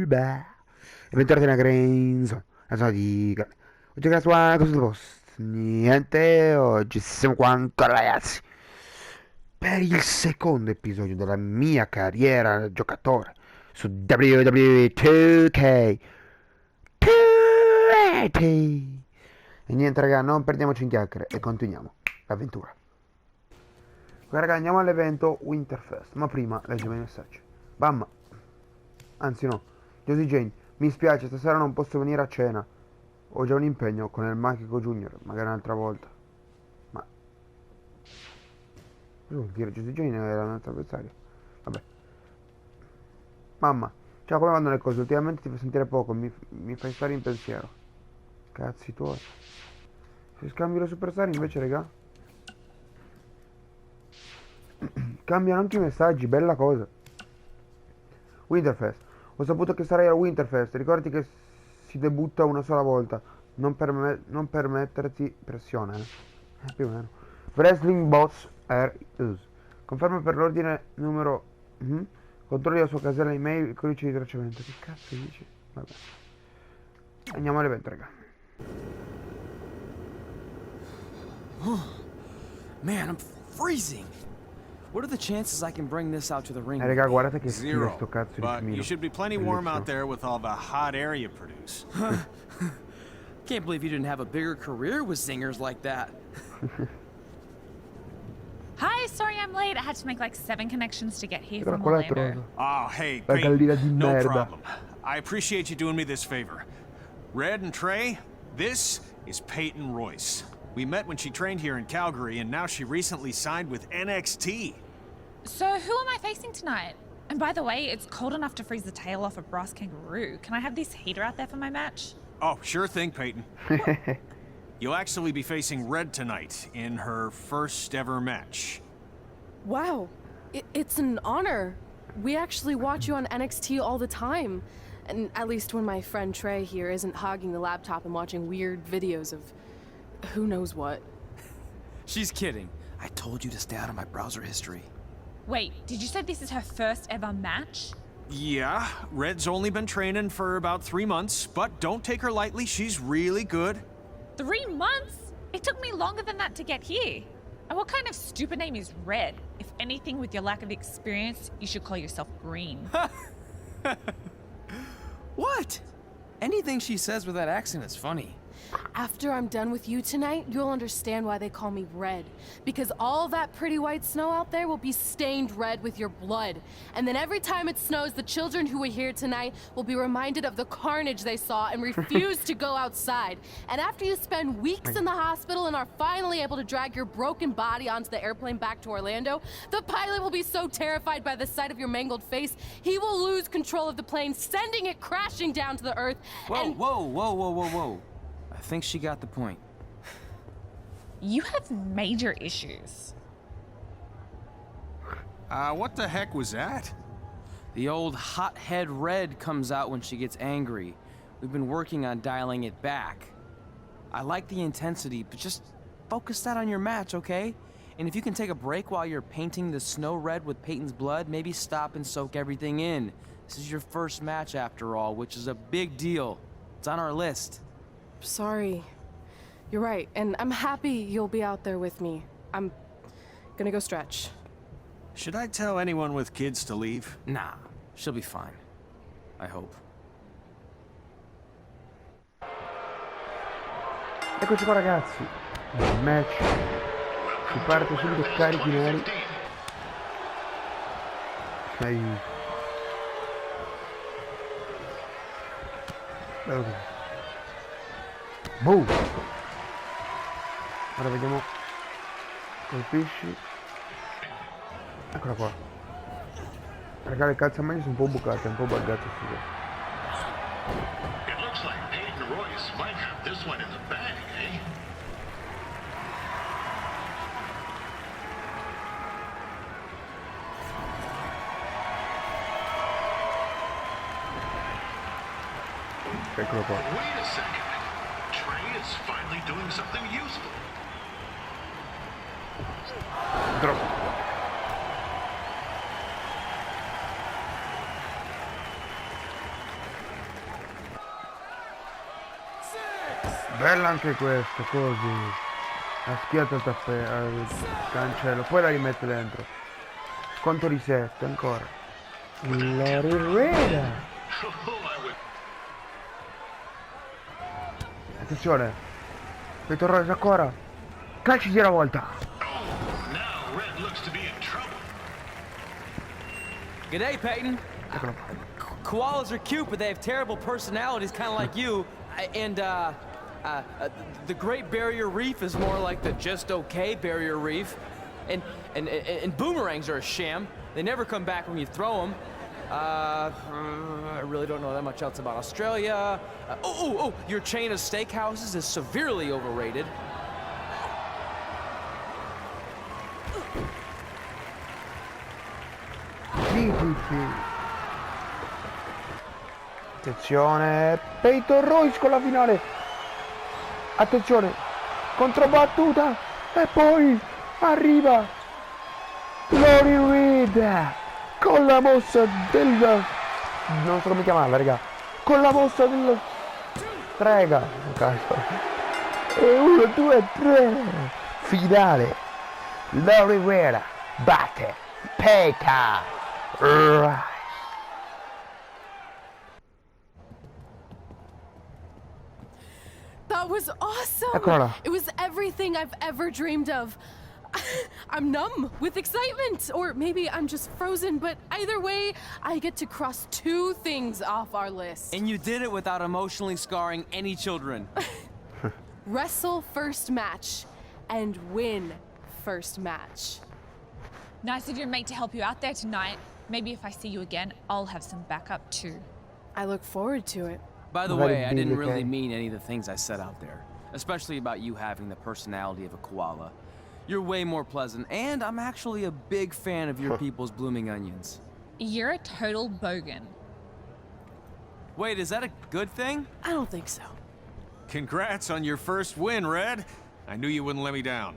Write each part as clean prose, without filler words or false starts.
beh. E bentornati nella Grains. Dica. Oggi è qua cosa del post. Niente, oggi siamo qua ancora ragazzi. Per il secondo episodio della mia carriera da giocatore su WWE 2K. E niente raga, non perdiamoci in chiacchiere e continuiamo l'avventura. Ok raga, andiamo all'evento Winterfest, ma prima leggiamo i messaggi. Bam. Anzi no, Josie Jane, mi spiace, stasera non posso venire a cena. Ho già un impegno con il Magico Junior, magari un'altra volta. Ma cosa vuol dire? Josie Jane era un altro avversario. Vabbè. Mamma, ciao, come vanno le cose? Ultimamente ti fa sentire poco, mi fai stare in pensiero. Cazzi tuoi. Se scambi le superstar invece, raga. Cambiano anche i messaggi, bella cosa. Winterfest. Ho saputo che sarai al Winterfest. Ricordati che si debutta una sola volta. Non permetterti pressione. Più o meno. Wrestling Boss Air Us. Conferma per l'ordine numero. Controlli la sua casella email, il codice di tracciamento. Che cazzo dici? Vabbè. Andiamo all'evento, raga. Oh, man, I'm freezing. What are the chances I can bring this out to the ring? Raga, guardate che schifo Zero. sto cazzo di But Camilo. you should be plenty warm out there with all the hot air you produce. Can't believe you didn't have a bigger career with singers like that. Hi, sorry I'm late. I had to make like 7 connections to get here Guarda from qual è il Orlando. trono. Oh, hey, La Peyton, gallina di no merda. problem. I appreciate you doing me this favor. Red and Trey, this is Peyton Royce. We met when she trained here in Calgary, and now she recently signed with NXT. So who am I facing tonight? And by the way, it's cold enough to freeze the tail off a brass kangaroo. Can I have this heater out there for my match? Oh, sure thing, Peyton. You'll actually be facing Red tonight in her first ever match. Wow, it's an honor. We actually watch you on NXT all the time. And at least when my friend Trey here isn't hogging the laptop and watching weird videos of who knows what. She's kidding. I told you to stay out of my browser history. Wait, did you say this is her first ever match? Yeah, Red's only been training for about 3 months, but don't take her lightly, she's really good. 3 months? It took me longer than that to get here. And what kind of stupid name is Red? If anything, with your lack of experience, you should call yourself Green. What? Anything she says with that accent is funny. After I'm done with you tonight, you'll understand why they call me Red. Because all that pretty white snow out there will be stained red with your blood. And then every time it snows, the children who were here tonight will be reminded of the carnage they saw and refuse to go outside. And after you spend weeks in the hospital and are finally able to drag your broken body onto the airplane back to Orlando, the pilot will be so terrified by the sight of your mangled face, he will lose control of the plane, sending it crashing down to the earth. Whoa. I think she got the point. You have major issues. What the heck was that? The old hothead Red comes out when she gets angry. We've been working on dialing it back. I like the intensity, but just focus that on your match, okay? And if you can take a break while you're painting the snow red with Peyton's blood, maybe stop and soak everything in. This is your first match after all, which is a big deal. It's on our list. Sorry. You're right, and I'm happy you'll be out there with me. I'm gonna go stretch. Should I tell anyone with kids to leave? Nah, she'll be fine. I hope. Eccoci qua ragazzi. Il match. Si parte subito carichi neri. Dai. Bello così. Boom! Ora vediamo. Colpisci. Eccola qua. Raga, le calzamaglie sono un po' bucate, un po' buggate. It looks like Peyton Royce might have this one in the bag, eh? Eccolo qua. Wait a second. Trey is finally doing something useful. Troppo. Bella anche questa, così. La schiatta al cancello, poi la rimette dentro. Conto di 7 ancora. La Carriera. Attenzione. Peito Royce ancora. Calci di una volta. Now Red looks to be in trouble. G'day, Peyton. Eccolo. Koalas are cute, but they have terrible personalities, kind of like you. The Great Barrier Reef is more like the just okay Barrier Reef. And boomerangs are a sham. They never come back when you throw them. I really don't know that much else about Australia. Your chain of steakhouses is severely overrated. Attenzione, Peito Royce con la finale. Attenzione, controbattuta e poi arriva Lori Reed con la mossa del... non so come chiamarla, raga. Con la mossa del... strega. E 1, 2, 3. Finale. Lori Reed batte Peita Royce. That was awesome! Eccola là. It was everything I've ever dreamed of. I'm numb with excitement, or maybe I'm just frozen, but either way, I get to cross 2 things off our list. And you did it without emotionally scarring any children. Wrestle first match, and win first match. Nice of your mate to help you out there tonight. Maybe if I see you again, I'll have some backup too. I look forward to it. By the Very way, I didn't big, really okay. mean any of the things I said out there. Especially about you having the personality of a koala. You're way more pleasant, and I'm actually a big fan of your people's blooming onions. You're a total bogan. Wait, is that a good thing? I don't think so. Congrats on your first win, Red. I knew you wouldn't let me down.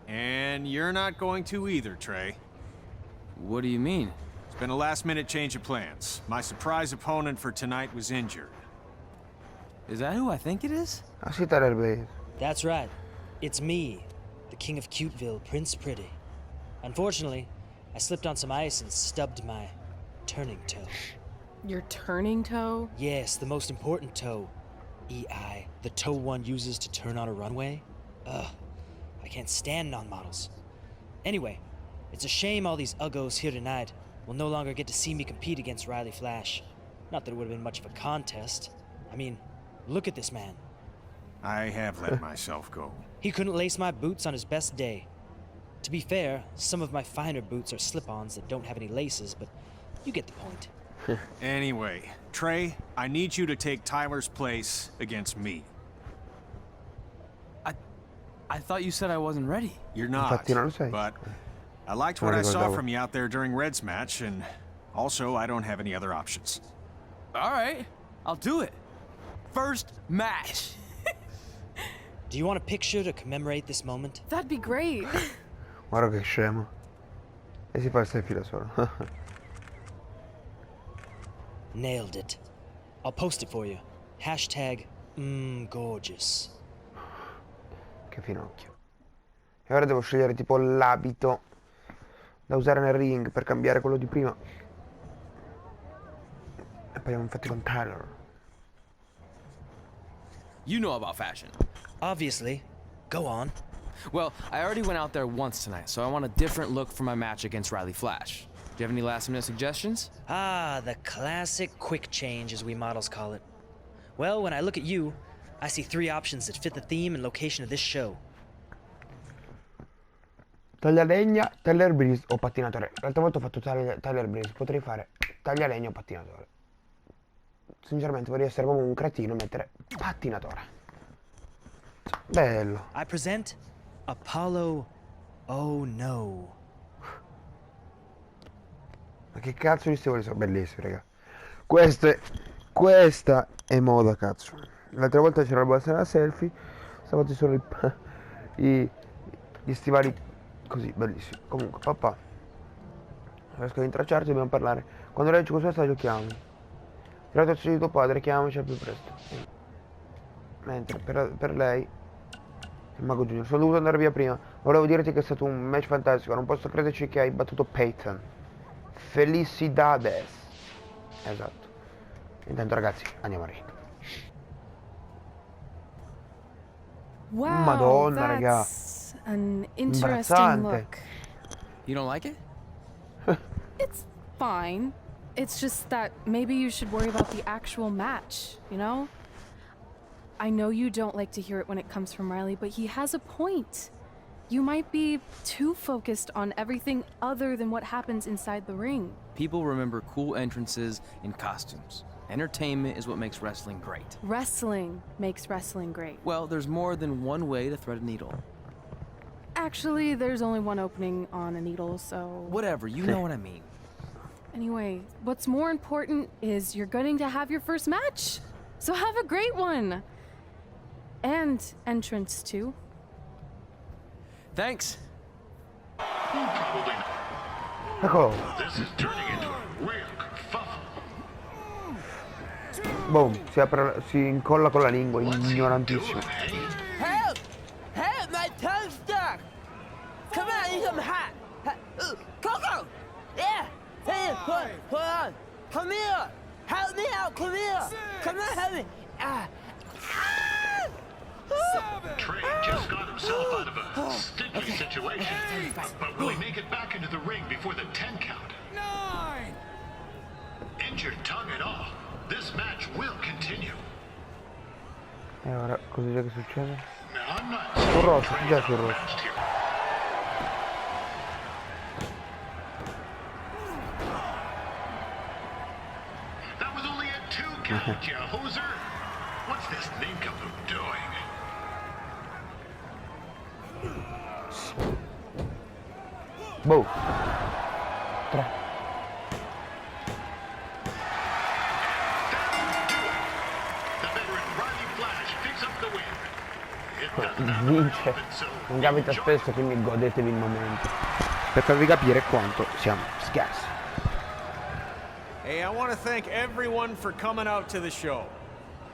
And you're not going to either, Trey. What do you mean? It's been a last-minute change of plans. My surprise opponent for tonight was injured. Is that who I think it is? Ah sì, Tyler Blaze. That's right. It's me, the King of Cuteville, Prince Pretty. Unfortunately, I slipped on some ice and stubbed my turning toe. Your turning toe? Yes, the most important toe. EI, the toe one uses to turn on a runway. Ugh, I can't stand non-models. Anyway, it's a shame all these uggos here tonight will no longer get to see me compete against Riley Flash. Not that it would have been much of a contest. I mean, look at this man. I have let myself go. He couldn't lace my boots on his best day. To be fair, some of my finer boots are slip-ons that don't have any laces, but you get the point. Anyway, Trey, I need you to take Tyler's place against me. I thought you said I wasn't ready. You're not, Infatti non lo sei. but I liked what I saw from you out there during Red's match, and also I don't have any other options. All right, I'll do it. First match. Do you want a picture to commemorate this moment? That'd be great. Guarda che scemo. E si fa il selfie da solo. Nailed it. I'll post it for you. Hashtag gorgeous. Che finocchio. E ora devo scegliere tipo l'abito da usare nel ring per cambiare quello di prima. E poi infatti con Tyler. You know about fashion. Obviously. Go on. Well, I already went out there once tonight, so I want a different look for my match against Riley Flash. Do you have any last-minute suggestions? Ah, the classic quick change, as we models call it. Well, when I look at you, I see 3 options that fit the theme and location of this show. Taglialegna, Tyler Breeze o pattinatore. L'altra volta ho fatto Tyler Breeze, potrei fare taglialegna o pattinatore. Sinceramente vorrei essere come un cretino e mettere pattinatore. Bello. I present Apollo Oh No. Ma che cazzo di stivali sono? Bellissimi, raga. Questa è moda, cazzo. L'altra volta c'era la borsa da selfie. Stavolta ci sono gli stivali così, bellissimi. Comunque, papà, riesco ad intracciarci, dobbiamo parlare. Quando leggi questo giochiamo. Grazie a tuo padre, chiamaci al più presto. Mentre per lei, il Mago Junior, sono dovuto andare via prima. Volevo dirti che è stato un match fantastico. Non posso crederci che hai battuto Peyton. Felicidades. Esatto. Intanto ragazzi, andiamo a ring. Wow, Madonna, raga. that's an interesting Imbarazzante. look. You don't like it? It's fine. It's just that maybe you should worry about the actual match, you know? I know you don't like to hear it when it comes from Riley, but he has a point. You might be too focused on everything other than what happens inside the ring. People remember cool entrances and costumes. Entertainment is what makes wrestling great. Wrestling makes wrestling great. Well, there's more than one way to thread a needle. Actually, there's only one opening on a needle, so... Whatever, you know what I mean. Anyway, what's more important is you're going to have your first match. So have a great one. And entrance too. Thanks. Probably not. Eccolo. This is turning into a real kerfuffle. Boom. Si incolla con la lingua, What's he doing, ignorantissimo. hey? Help! Help! My tongue's stuck! Come on, I need some hot! Coco! Yeah! Hey, hold on! Come here! Help me out! Come here! Come on, help me! Trey just got himself out of a sticky situation. But will he make it back into the ring before the 10 count? 9! Injured tongue and all, this match will continue. E ora cos'è che succede? Now, I'm not Sul rosso, già sul rosso. matched here. That was only a 2 count, you hoser. What's this nincompoop doing? Boom. 3. The veteran Riley Flash picks up the win. It doesn't happen Vince. often, so Non capita enjoy spesso, quindi godetevi il momento. Per farvi capire quanto siamo scarsi. Hey, I want to thank everyone for coming out to the show.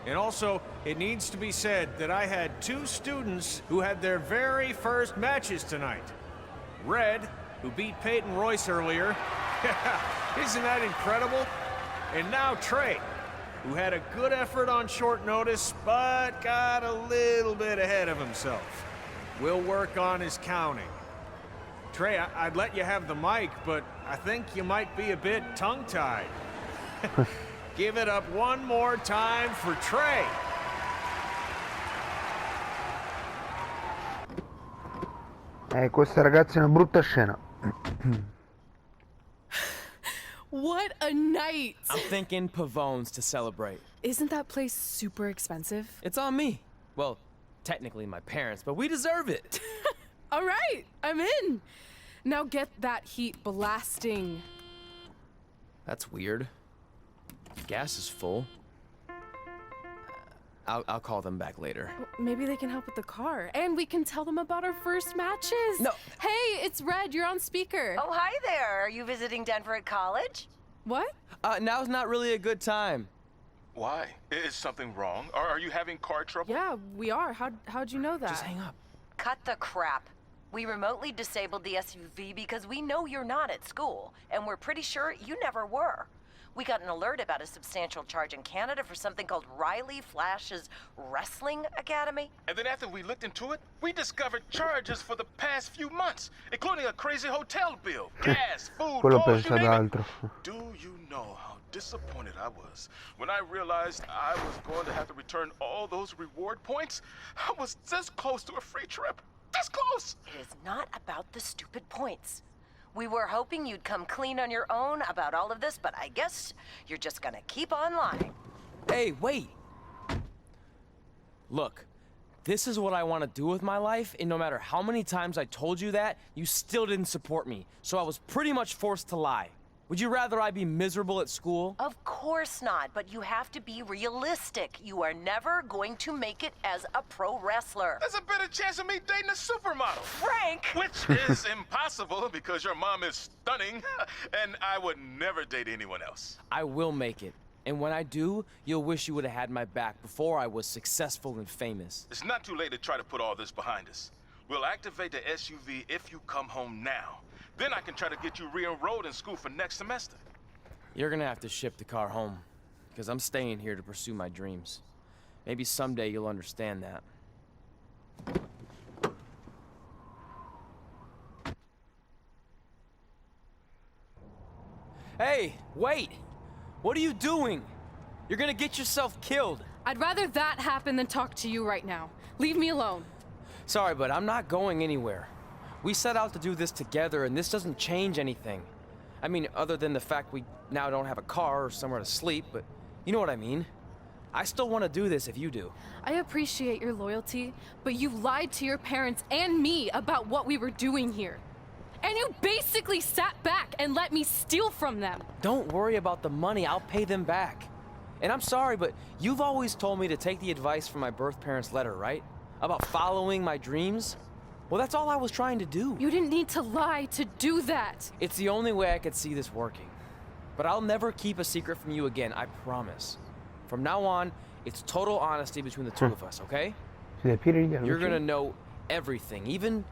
And also, it needs to be said that I had 2 students who had their very first matches tonight. Red, who beat Peyton Royce earlier. Isn't that incredible? And now Trey, who had a good effort on short notice, but got a little bit ahead of himself. We'll work on his counting. Trey, I'd let you have the mic, but I think you might be a bit tongue-tied. Give it up one more time for Trey. Questa ragazza è una brutta scena. What a night! I'm thinking Pavone's to celebrate. Isn't that place super expensive? It's on me. Well, technically my parents, but we deserve it. All right, I'm in. Now get that heat blasting. That's weird. Gas is full. I'll call them back later. Maybe they can help with the car. And we can tell them about our first matches. No. Hey, it's Red. You're on speaker. Oh, hi there. Are you visiting Denver at college? What? Now's not really a good time. Why? Is something wrong? Are you having car trouble? Yeah, we are. How'd you know that? Just hang up. Cut the crap. We remotely disabled the SUV because we know you're not at school, and we're pretty sure you never were. We got an alert about a substantial charge in Canada for something called Riley Flash's Wrestling Academy. And then after we looked into it, we discovered charges for the past few months, including a crazy hotel bill, gas, food, Quello clothes, you pensa ad name it. altro. Do you know how disappointed I was when I realized I was going to have to return all those reward points? I was this close to a free trip. This close! It is not about the stupid points. We were hoping you'd come clean on your own about all of this, but I guess you're just gonna keep on lying. Hey, wait! Look, this is what I want to do with my life, and no matter how many times I told you that, you still didn't support me. So I was pretty much forced to lie. Would you rather I be miserable at school? Of course not, but you have to be realistic. You are never going to make it as a pro wrestler. There's a better chance of me dating a supermodel. Frank! Which is impossible because your mom is stunning, and I would never date anyone else. I will make it. And when I do, you'll wish you would have had my back before I was successful and famous. It's not too late to try to put all this behind us. We'll activate the SUV if you come home now. Then I can try to get you re-enrolled in school for next semester. You're gonna have to ship the car home, because I'm staying here to pursue my dreams. Maybe someday you'll understand that. Hey, wait! What are you doing? You're gonna get yourself killed. I'd rather that happen than talk to you right now. Leave me alone. Sorry, but I'm not going anywhere. We set out to do this together, and this doesn't change anything. I mean, other than the fact we now don't have a car or somewhere to sleep, but you know what I mean. I still want to do this if you do. I appreciate your loyalty, but you lied to your parents and me about what we were doing here. And you basically sat back and let me steal from them. Don't worry about the money, I'll pay them back. And I'm sorry, but you've always told me to take the advice from my birth parents' letter, right? About following my dreams? Well, that's all I was trying to do. You didn't need to lie to do that. It's the only way I could see this working. But I'll never keep a secret from you again, I promise. From now on, it's total honesty between the two of us, okay? You're gonna know everything, even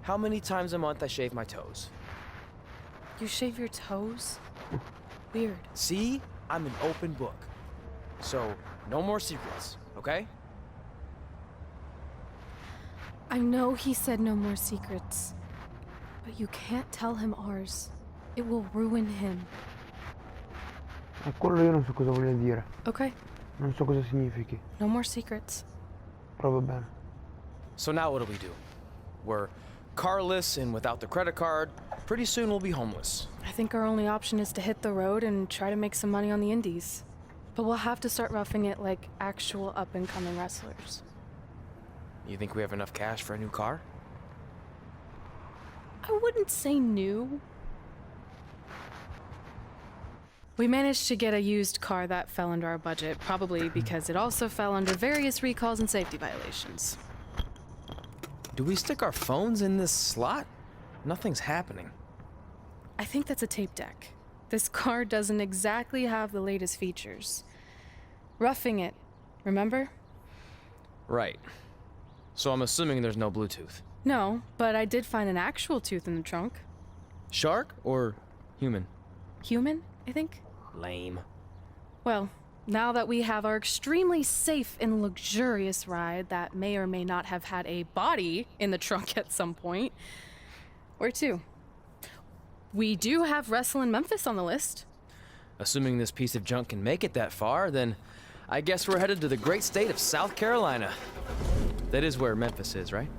how many times a month I shave my toes. You shave your toes? Weird. See? I'm an open book. So, no more secrets, okay? I know he said no more secrets, but you can't tell him ours. It will ruin him. Quello io non so cosa voglia dire. Okay. Non so cosa significhi. No more secrets. Proprio bene. So now what do we do? We're carless and without the credit card. Pretty soon we'll be homeless. I think our only option is to hit the road and try to make some money on the indies. But we'll have to start roughing it like actual up-and-coming wrestlers. You think we have enough cash for a new car? I wouldn't say new. We managed to get a used car that fell under our budget, probably because it also fell under various recalls and safety violations. Do we stick our phones in this slot? Nothing's happening. I think that's a tape deck. This car doesn't exactly have the latest features. Roughing it, remember? Right. So I'm assuming there's no Bluetooth. No, but I did find an actual tooth in the trunk. Shark or human? Human, I think. Lame. Well, now that we have our extremely safe and luxurious ride that may or may not have had a body in the trunk at some point, where to? We do have Wrestle in Memphis on the list. Assuming this piece of junk can make it that far, then I guess we're headed to the great state of South Carolina. That is where Memphis is, right?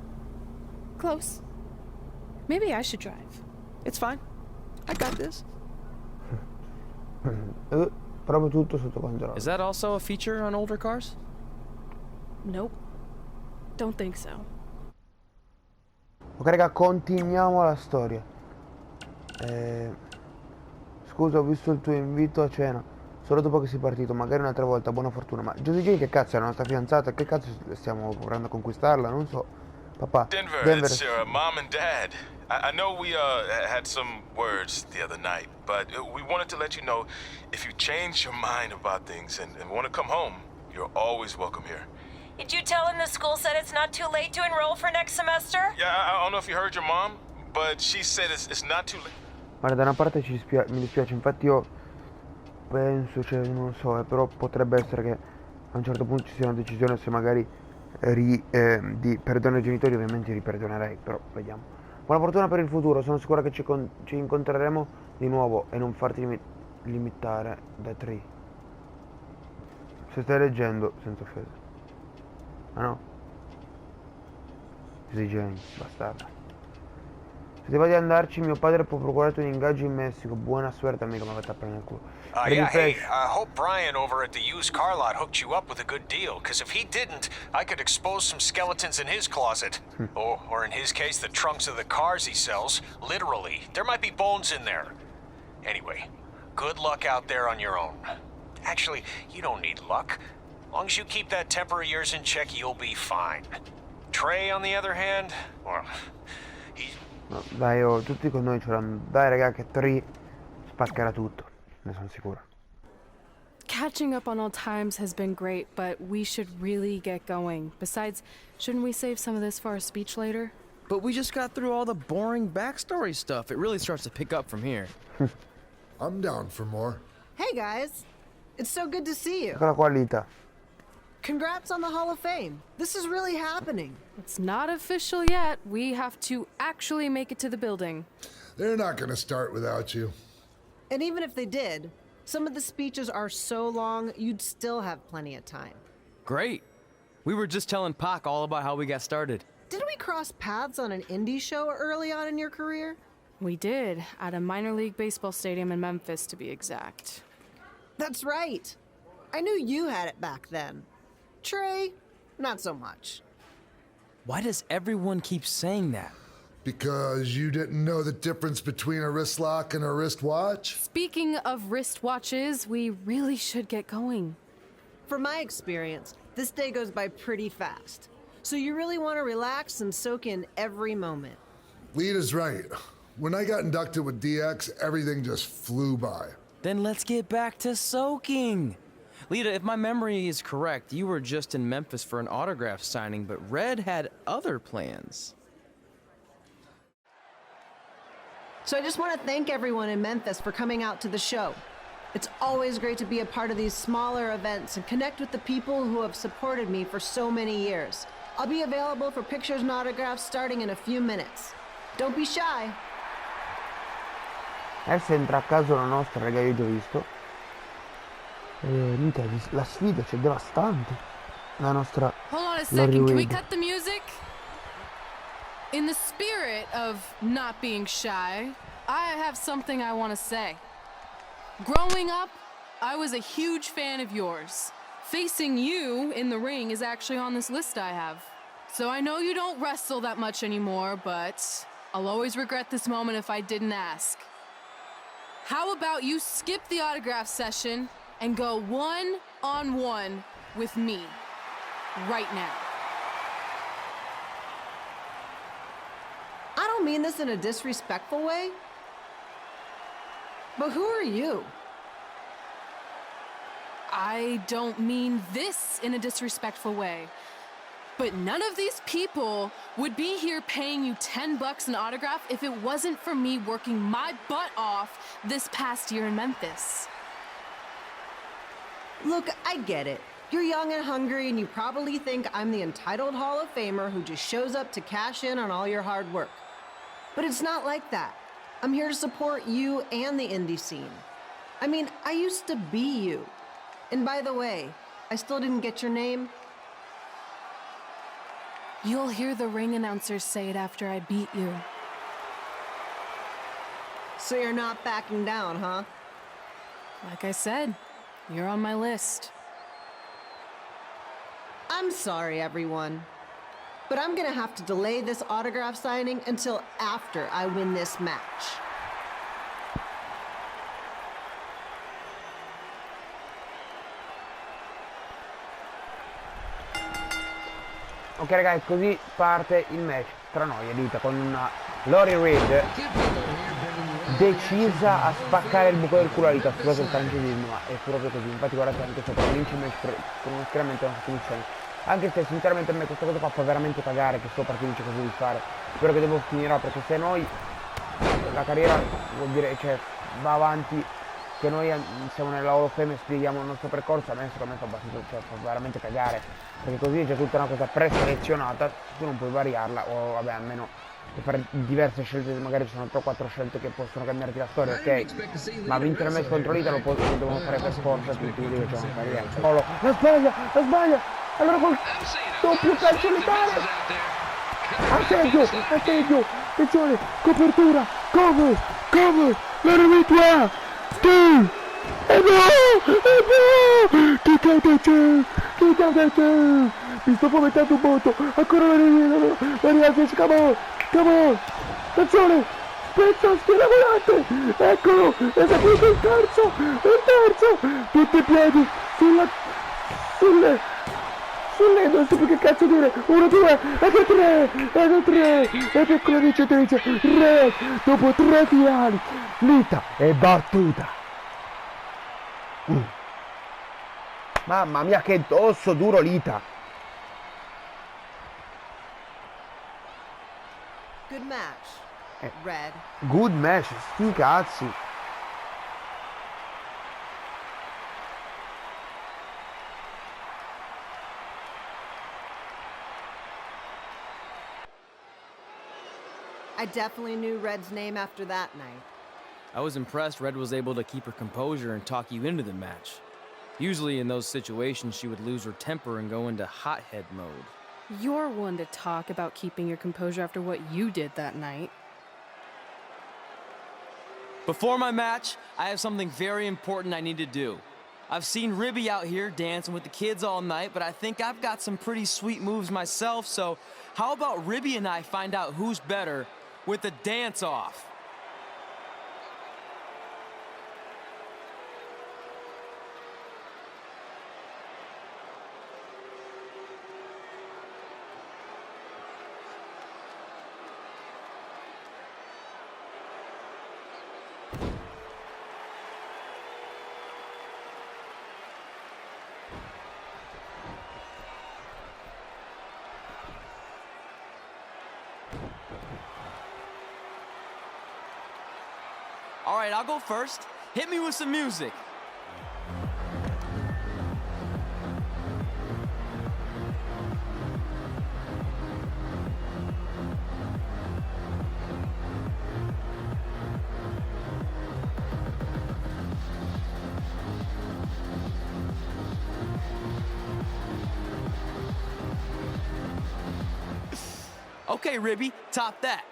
Close. Maybe I should drive. It's fine. I got this. Proprio tutto sotto controllo. Is that also a feature on older cars? Nope. Don't think so. Ok raga, continuiamo la storia. Scusa, ho visto il tuo invito a cena solo dopo che sei partito, magari un'altra volta, buona fortuna. Ma Josie J che cazzo è la nostra fidanzata? Che cazzo stiamo provando a conquistarla? Non so. Papà. Denver. It's mom and dad. I know we had some words the other night, but we wanted to let you know if you change your mind about things and want to come home, you're always welcome here. Did you tell him the school said it's not too late to enroll for next semester? Yeah, I don't know if you heard your mom, but she said it's not too late. Guarda, da una parte mi dispiace, infatti io penso, cioè non so, però potrebbe essere che a un certo punto ci sia una decisione se magari di perdonare i genitori, ovviamente li perdonerei, però vediamo. Buona fortuna per il futuro, sono sicura che ci incontreremo di nuovo e non farti limitare da Tree. Se stai leggendo, senza offesa. Ah no? Sei Jane, bastarda. Se ti va di andarci, mio padre può procurarti un ingaggio in Messico. Buona suerte, amico, mi avete a prendere il culo. Yeah, hey, I hope Brian over at the used car lot hooked you up with a good deal, because if he didn't, I could expose some skeletons in his closet. Or in his case, the trunks of the cars he sells. Literally. There might be bones in there. Anyway, good luck out there on your own. Actually, you don't need luck. As long as you keep that temper of yours in check, you'll be fine. Trey, on the other hand, well, he... No, dai, tutti con noi ce l'hanno. Dai, raga, che Tree spaccherà tutto. Ne sono sicuro. Catching up on old times has been great, but we should really get going. Besides, shouldn't we save some of this for our speech later? But we just got through all the boring backstory stuff. It really starts to pick up from here. I'm down for more. Hey guys, it's so good to see you. Eccola qua LITA. Congrats on the Hall of Fame. This is really happening. It's not official yet. We have to actually make it to the building. They're not gonna start without you. And even if they did, some of the speeches are so long, you'd still have plenty of time. Great. We were just telling Pac all about how we got started. Didn't we cross paths on an indie show early on in your career? We did, at a minor league baseball stadium in Memphis, to be exact. That's right. I knew you had it back then. Trey, not so much. Why does everyone keep saying that? Because you didn't know the difference between a wrist lock and a wristwatch? Speaking of wristwatches, we really should get going. From my experience, this day goes by pretty fast. So you really want to relax and soak in every moment. Lita's right. When I got inducted with DX, everything just flew by. Then let's get back to soaking. Lita, if my memory is correct, you were just in Memphis for an autograph signing, but Red had other plans. So I just want to thank everyone in Memphis for coming out to the show. It's always great to be a part of these smaller events and connect with the people who have supported me for so many years. I'll be available for pictures and autographs starting in a few minutes. Don't be shy. Essa entra a caso la nostra, raga, io ho già visto. Lita, la sfida c'è devastante. La nostra... Hold on a second, can we cut the music? In the spirit of not being shy, I have something I want to say. Growing up, I was a huge fan of yours. Facing you in the ring is actually on this list I have. So I know you don't wrestle that much anymore, but I'll always regret this moment if I didn't ask. How about you skip the autograph session and go one-on-one with me right now? I don't mean this in a disrespectful way, but who are you? I don't mean this in a disrespectful way, but none of these people would be here paying you $10 an autograph if it wasn't for me working my butt off this past year in Memphis. Look, I get it. You're young and hungry, and you probably think I'm the entitled Hall of Famer who just shows up to cash in on all your hard work. But it's not like that. I'm here to support you and the indie scene. I mean, I used to be you. And by the way, I still didn't get your name. You'll hear the ring announcers say it after I beat you. So you're not backing down, huh? Like I said, you're on my list. I'm sorry, everyone. But I'm gonna have to delay this autograph signing until after I win this match. Ok ragazzi, così parte il match tra noi e Lita con una Lori Reed decisa a spaccare il buco del culo a Lita. Scusate il francesismo, ma è proprio così. Infatti guardate anche sopra, vince il match con uno schieramento e una sottomissione. Anche se sinceramente a me questa cosa qua fa veramente cagare che sopra ti dice cosa devi fare. Spero che devo finirò, perché se noi la carriera vuol dire, cioè, va avanti, che noi siamo nella Hall of Fame e spieghiamo il nostro percorso, a me secondo me fa veramente cagare, perché così c'è tutta una cosa preselezionata, tu non puoi variarla, o vabbè, almeno puoi fare diverse scelte, magari ci sono 3 o 4 scelte che possono cambiarti la storia, ok, ma vincere il match contro l'Ita lo devono fare per forza tutti quelli che c'è una carriera. Solo, la sbaglia, allora col doppio calcio letale, assedio, attenzione, copertura, cover, la rimetua, e no, che cazzo, mi sto fomentando un botto, ancora la rialzo, come on, attenzione, spezza schiena volante, eccolo, eseguito il terzo, tutti i piedi, sulle, non so più che cazzo dire, 1, 2, e 3, e piccola vincitrice, Red, dopo 3 finali, Lita è battuta. Mamma mia che osso duro Lita. Good match, Red. Good match, sti cazzi. I definitely knew Red's name after that night. I was impressed Red was able to keep her composure and talk you into the match. Usually in those situations, she would lose her temper and go into hothead mode. You're one to talk about keeping your composure after what you did that night. Before my match, I have something very important I need to do. I've seen Ribby out here dancing with the kids all night, but I think I've got some pretty sweet moves myself, so how about Ribby and I find out who's better with the dance-off? All right, I'll go first. Hit me with some music. Okay, Ribby, top that.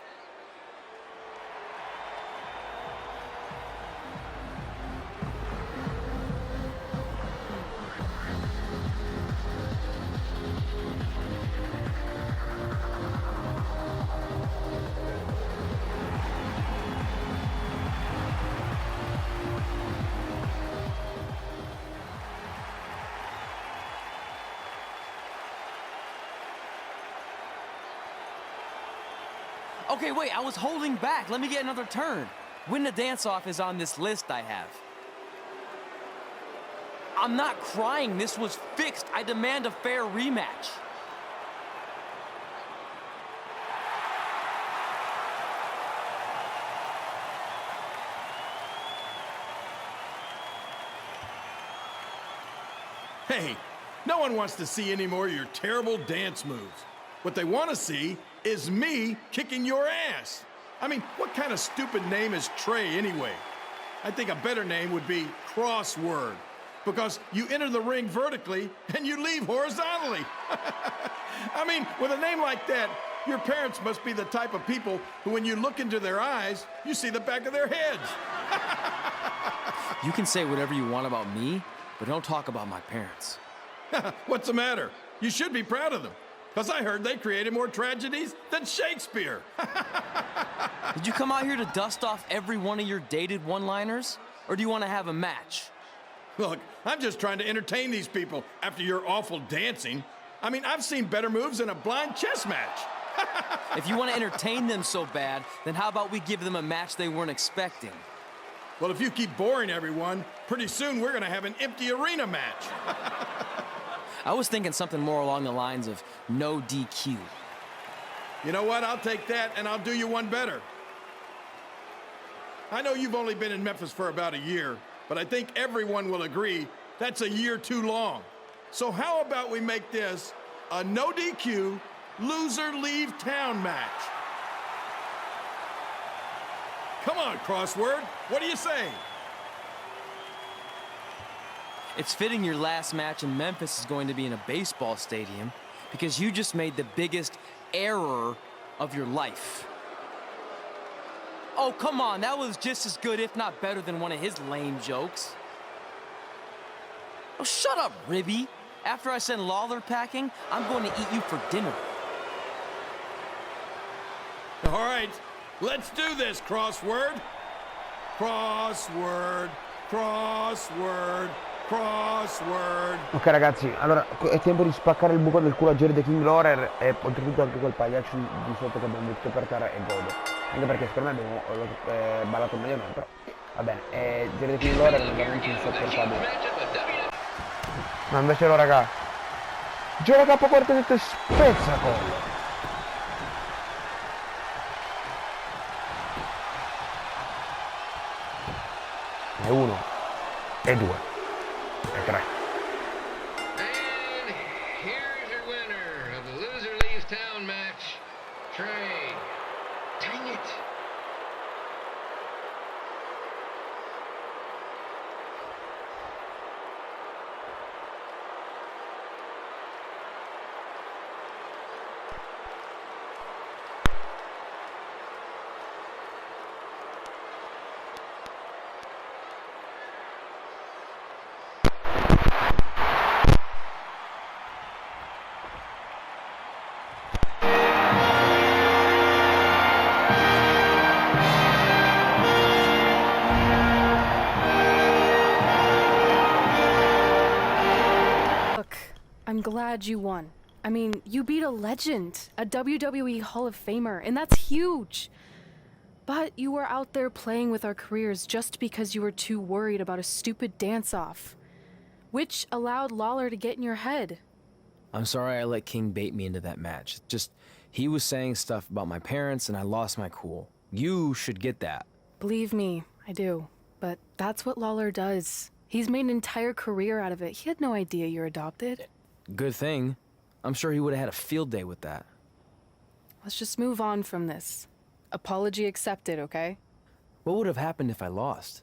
Okay, wait, I was holding back. Let me get another turn. Win the dance-off is on this list I have. I'm not crying. This was fixed. I demand a fair rematch. Hey, no one wants to see any more of your terrible dance moves. What they want to see is me kicking your ass. I mean, what kind of stupid name is Trey anyway? I think a better name would be Crossword, because you enter the ring vertically and you leave horizontally. I mean, with a name like that, your parents must be the type of people who, when you look into their eyes, you see the back of their heads. You can say whatever you want about me, but don't talk about my parents. What's the matter? You should be proud of them. Because I heard they created more tragedies than Shakespeare. Did you come out here to dust off every one of your dated one-liners? Or do you want to have a match? Look, I'm just trying to entertain these people after your awful dancing. I mean, I've seen better moves in a blind chess match. If you want to entertain them so bad, then how about we give them a match they weren't expecting? Well, if you keep boring everyone, pretty soon we're going to have an empty arena match. I was thinking something more along the lines of no DQ. You know what? I'll take that, and I'll do you one better. I know you've only been in Memphis for about a year, but I think everyone will agree that's a year too long. So how about we make this a no DQ, loser leave town match? Come on, Crossword. What do you say? It's fitting your last match in Memphis is going to be in a baseball stadium because you just made the biggest error of your life. Oh, come on, that was just as good, if not better, than one of his lame jokes. Oh, shut up, Ribby. After I send Lawler packing, I'm going to eat you for dinner. All right, let's do this, Crossword. Crossword, crossword. Crossword. Ok ragazzi, allora è tempo di spaccare il buco del culo a Jerry the King Lawler e oltretutto anche quel pagliaccio di sotto che abbiamo buttato per terra e godo. Anche perché secondo me abbiamo ballato meglio noi, però va bene. Jerry the King Lawler è veramente insopportabile. Ma invece no, raga. Gioca capo porta tutto e spezza collo. E 1, e 2, e 3. And here's your winner of the loser leaves town match, Trey. Dang it. Look, I'm glad you won. I mean, you beat a legend, a WWE Hall of Famer, and that's huge. But you were out there playing with our careers just because you were too worried about a stupid dance-off, which allowed Lawler to get in your head. I'm sorry I let King bait me into that match. Just, he was saying stuff about my parents and I lost my cool. You should get that. Believe me, I do. But that's what Lawler does. He's made an entire career out of it. He had no idea you're adopted. Good thing. I'm sure he would have had a field day with that. Let's just move on from this. Apology accepted, okay? What would have happened if I lost?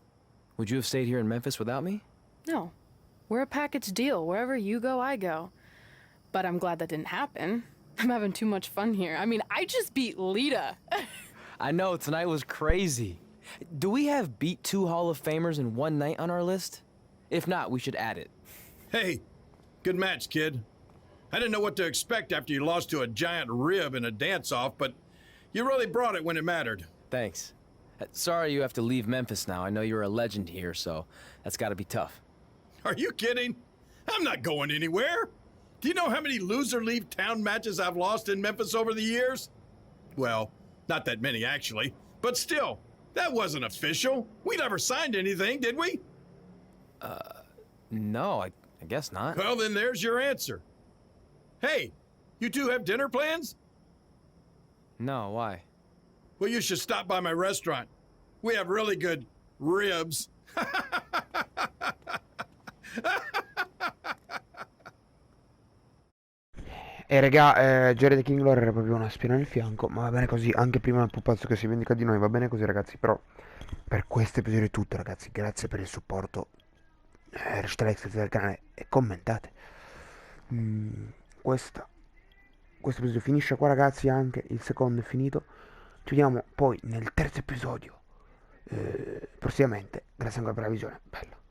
Would you have stayed here in Memphis without me? No. We're a package deal. Wherever you go, I go. But I'm glad that didn't happen. I'm having too much fun here. I mean, I just beat Lita. I know, tonight was crazy. Do we have beat 2 Hall of Famers in one night on our list? If not, we should add it. Hey, good match, kid. I didn't know what to expect after you lost to a giant rib in a dance-off, but you really brought it when it mattered. Thanks. Sorry you have to leave Memphis now. I know you're a legend here, so that's gotta be tough. Are you kidding? I'm not going anywhere. Do you know how many loser leave town matches I've lost in Memphis over the years? Well, not that many actually, but still, that wasn't official. We never signed anything, did we? No, I guess not. Well, then there's your answer. Hey, you two have dinner plans? No, why? Well, you should stop by my restaurant. We have really good ribs. E raga, Jerry the King Lore era proprio una spina nel fianco, ma va bene così, anche prima il pupazzo che si vendica di noi, va bene così ragazzi, però per questo episodio è tutto ragazzi, grazie per il supporto, lasciate like, iscrivetevi al canale e commentate. Questo episodio finisce qua ragazzi, anche il secondo è finito, ci vediamo poi nel terzo episodio, prossimamente, grazie ancora per la visione, bello.